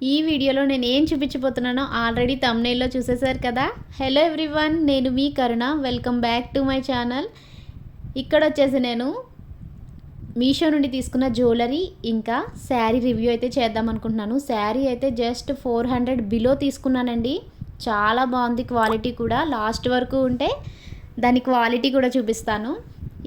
ఈ వీడియోలో నేను ఏం చూపించబోతున్నానో ఆల్రెడీ థంబ్నెయిల్లో చూసేశారు కదా. హలో ఎవ్రీవన్, నేను మీ Karuna. Welcome back to my channel. ఇక్కడ వచ్చేసి నేను మీషో నుండి తీసుకున్న జ్యువెలరీ ఇంకా శారీ రివ్యూ అయితే చేద్దాం అనుకుంటున్నాను. శారీ అయితే జస్ట్ 400 బిలో తీసుకున్నానండి. చాలా బాగుంది క్వాలిటీ కూడా. లాస్ట్ వరకు ఉంటే దాని క్వాలిటీ కూడా చూపిస్తాను.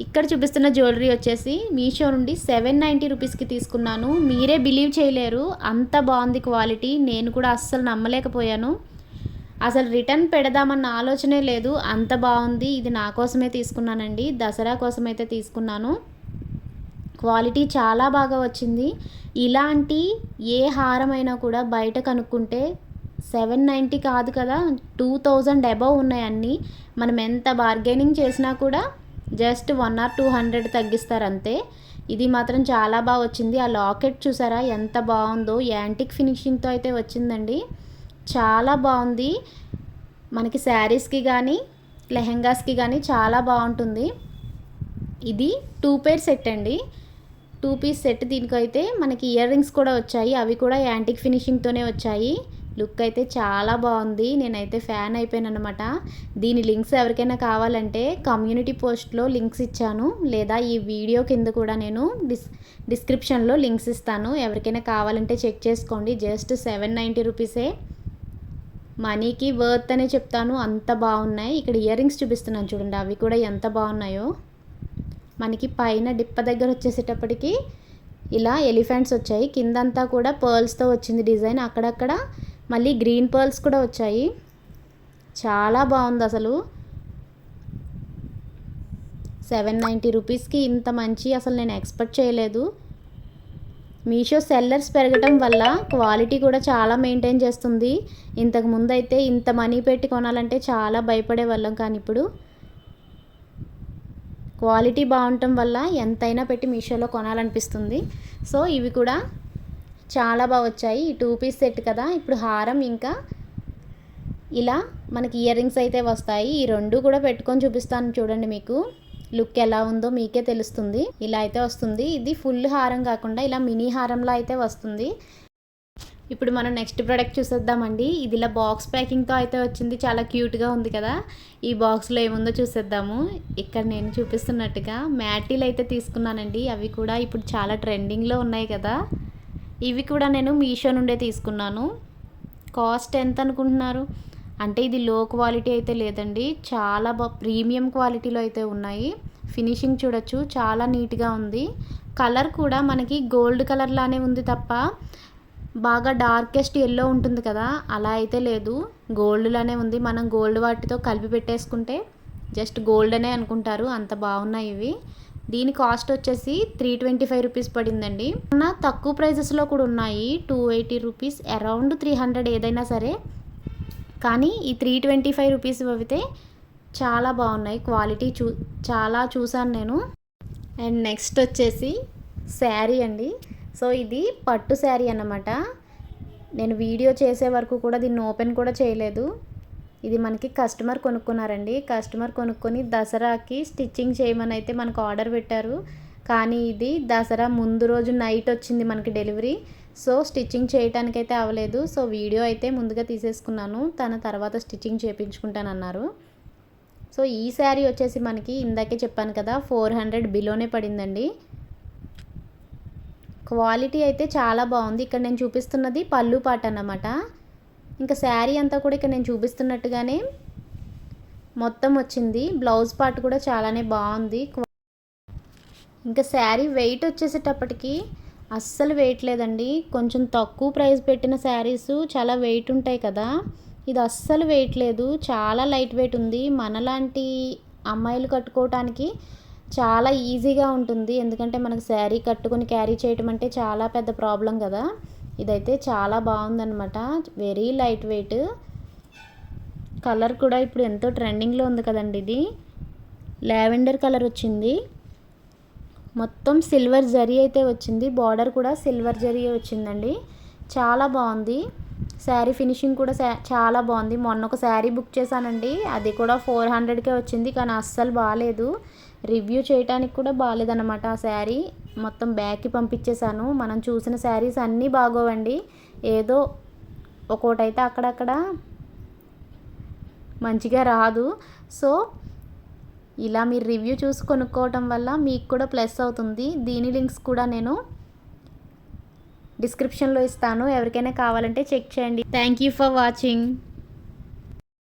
ఇక్కడ చూపిస్తున్న జ్యువెలరీ వచ్చేసి మీషో నుండి 790 రూపీస్కి తీసుకున్నాను. మీరే బిలీవ్ చేయలేరు, అంత బాగుంది క్వాలిటీ. నేను కూడా అస్సలు నమ్మలేకపోయాను. అసలు రిటర్న్ పెడదామన్న ఆలోచనే లేదు, అంత బాగుంది. ఇది నా కోసమే తీసుకున్నానండి, దసరా కోసం అయితే తీసుకున్నాను. క్వాలిటీ చాలా బాగా వచ్చింది. ఇలాంటి ఏ హారమైనా కూడా బయట కనుక్కుంటే 790 కాదు కదా, 2000 అబవ్ ఉన్నాయి అన్నీ. మనం ఎంత బార్గెనింగ్ చేసినా కూడా జస్ట్ 1 or 200 తగ్గిస్తారు అంతే. ఇది మాత్రం చాలా బాగా వచ్చింది. ఆ లాకెట్ చూసారా ఎంత బాగుందో, యాంటిక్ ఫినిషింగ్తో అయితే వచ్చిందండి. చాలా బాగుంది. మనకి శారీస్కి కానీ లెహెంగాస్కి కానీ చాలా బాగుంటుంది. ఇది 2 పేర్ సెట్ అండి, 2 పీస్ సెట్. దీనికైతే మనకి ఇయర్ రింగ్స్ కూడా వచ్చాయి, అవి కూడా యాంటిక్ ఫినిషింగ్తోనే వచ్చాయి. లుక్ అయితే చాలా బాగుంది. నేనైతే ఫ్యాన్ అయిపోయాను అనమాట. దీని లింక్స్ ఎవరికైనా కావాలంటే కమ్యూనిటీ పోస్ట్లో లింక్స్ ఇచ్చాను, లేదా ఈ వీడియో కింద కూడా నేను డిస్క్రిప్షన్లో లింక్స్ ఇస్తాను. ఎవరికైనా కావాలంటే చెక్ చేసుకోండి. జస్ట్ 790 రూపీసే. మనీకి వర్త్ అనే చెప్తాను, అంత బాగున్నాయి. ఇక్కడ ఇయర్ రింగ్స్ చూపిస్తున్నాను చూడండి, అవి కూడా ఎంత బాగున్నాయో. మనకి పైన డిప్ప దగ్గర వచ్చేసేటప్పటికి ఇలా ఎలిఫెంట్స్ వచ్చాయి, కిందంతా కూడా పర్ల్స్తో వచ్చింది డిజైన్. అక్కడక్కడ మళ్ళీ గ్రీన్ పర్ల్స్ కూడా వచ్చాయి. చాలా బాగుంది అసలు. 790 రూపీస్కి ఇంత మంచి అసలు నేను ఎక్స్పెక్ట్ చేయలేదు. మీషో సెల్లర్స్ పెరగటం వల్ల క్వాలిటీ కూడా చాలా మెయింటైన్ చేస్తుంది. ఇంతకు ముందు అయితే ఇంత మనీ పెట్టి కొనాలంటే చాలా భయపడే వాళ్ళం, కానీ ఇప్పుడు క్వాలిటీ బాగుండటం వల్ల ఎంతైనా పెట్టి మీషోలో కొనాలనిపిస్తుంది. సో ఇవి కూడా చాలా బాగా వచ్చాయి. ఈ 2 పీస్ సెట్ కదా. ఇప్పుడు హారం ఇంకా ఇలా మనకి ఇయర్ రింగ్స్ అయితే వస్తాయి. ఈ రెండు కూడా పెట్టుకొని చూపిస్తాను చూడండి, మీకు లుక్ ఎలా ఉందో మీకే తెలుస్తుంది. ఇలా అయితే వస్తుంది. ఇది ఫుల్ హారం కాకుండా ఇలా మినీ హారంలా అయితే వస్తుంది. ఇప్పుడు మనం నెక్స్ట్ ప్రోడక్ట్ చూసేద్దామండి. ఇది ఇలా బాక్స్ ప్యాకింగ్తో అయితే వచ్చింది, చాలా క్యూట్గా ఉంది కదా. ఈ బాక్స్లో ఏముందో చూసేద్దాము. ఇక్కడ నేను చూపిస్తున్నట్టుగా మ్యాటీలు అయితే తీసుకున్నానండి. అవి కూడా ఇప్పుడు చాలా ట్రెండింగ్లో ఉన్నాయి కదా. ఇవి కూడా నేను మీషో నుండే తీసుకున్నాను. కాస్ట్ ఎంత అనుకుంటున్నారు? అంటే ఇది లో క్వాలిటీ అయితే లేదండి, చాలా ప్రీమియం క్వాలిటీలో అయితే ఉన్నాయి. ఫినిషింగ్ చూడొచ్చు, చాలా నీట్గా ఉంది. కలర్ కూడా మనకి గోల్డ్ కలర్ లానే ఉంది తప్ప బాగా డార్కెస్ట్ ఎల్లో ఉంటుంది కదా, అలా అయితే లేదు. గోల్డ్లానే ఉంది. మనం గోల్డ్ వాటితో కలిపి పెట్టేసుకుంటే జస్ట్ గోల్డ్ అనే అనుకుంటారు, అంత బాగున్నాయి ఇవి. దీని కాస్ట్ వచ్చేసి 325 రూపీస్ పడిందండి. తక్కువ ప్రైజెస్లో కూడా ఉన్నాయి, 280 రూపీస్, అరౌండ్ 300 ఏదైనా సరే. కానీ ఈ 325 రూపీస్ అయితే చాలా బాగున్నాయి. క్వాలిటీ చాలా చూసాను నేను. అండ్ నెక్స్ట్ వచ్చేసి శారీ అండి. సో ఇది పట్టు శారీ అన్నమాట. నేను వీడియో చేసే వరకు కూడా దీన్ని ఓపెన్ కూడా చేయలేదు. ఇది మనకి కస్టమర్ కొనుక్కున్నారండి. కస్టమర్ కొనుక్కొని దసరాకి స్టిచ్చింగ్ చేయమని అయితే మనకు ఆర్డర్ పెట్టారు. కానీ ఇది దసరా ముందు రోజు నైట్ వచ్చింది మనకి డెలివరీ. సో స్టిచ్చింగ్ చేయడానికైతే అవ్వలేదు. సో వీడియో అయితే ముందుగా తీసేసుకున్నాను, తన తర్వాత స్టిచ్చింగ్ చేయించుకుంటానన్నారు. సో ఈ శారీ వచ్చేసి మనకి ఇందాకే చెప్పాను కదా 400 బిలోనే పడిందండి. క్వాలిటీ అయితే చాలా బాగుంది. ఇక్కడ నేను చూపిస్తున్నది పళ్ళు పాట అన్నమాట. ఇంకా శారీ అంతా కూడా ఇక్కడ నేను చూపిస్తున్నట్టుగానే మొత్తం వచ్చింది. బ్లౌజ్ పార్ట్ కూడా చాలానే బాగుంది. ఇంకా శారీ వెయిట్ వచ్చేసేటప్పటికి అస్సలు వెయిట్ లేదండి. కొంచెం తక్కువ ప్రైస్ పెట్టిన శారీస్ చాలా వెయిట్ ఉంటాయి కదా, ఇది అస్సలు వెయిట్ లేదు, చాలా లైట్ వెయిట్ ఉంది. మనలాంటి అమ్మాయిలు కట్టుకోవటానికి చాలా ఈజీగా ఉంటుంది, ఎందుకంటే మనకు శారీ కట్టుకొని క్యారీ చేయటం అంటే చాలా పెద్ద ప్రాబ్లం కదా. ఇదైతే చాలా బాగుందన్నమాట, వెరీ లైట్ వెయిట్. కలర్ కూడా ఇప్పుడు ఎంతో ట్రెండింగ్లో ఉంది కదండి. ఇది లావెండర్ కలర్ వచ్చింది. మొత్తం సిల్వర్ జరీ అయితే వచ్చింది. బార్డర్ కూడా సిల్వర్ జరీ వచ్చిందండి. చాలా బాగుంది. శారీ ఫినిషింగ్ కూడా చాలా బాగుంది. మొన్న ఒక శారీ బుక్ చేశానండి, అది కూడా 400కే వచ్చింది, కానీ అస్సలు బాగాలేదు. రివ్యూ చేయడానికి కూడా బాగాలేదన్నమాట. ఆ శారీ మొత్తం బ్యాగ్కి పంపించేశాను. మనం చూసిన శారీస్ అన్నీ బాగోవండి. ఏదో ఒక్కోటైతే అక్కడక్కడ మంచిగా రాదు. సో ఇలా మీరు రివ్యూ చూసి కొనుక్కోవటం వల్ల మీకు కూడా ప్లస్ అవుతుంది. దీని లింక్స్ కూడా నేను డిస్క్రిప్షన్లో ఇస్తాను, ఎవరికైనా కావాలంటే చెక్ చేయండి. Thank you for watching.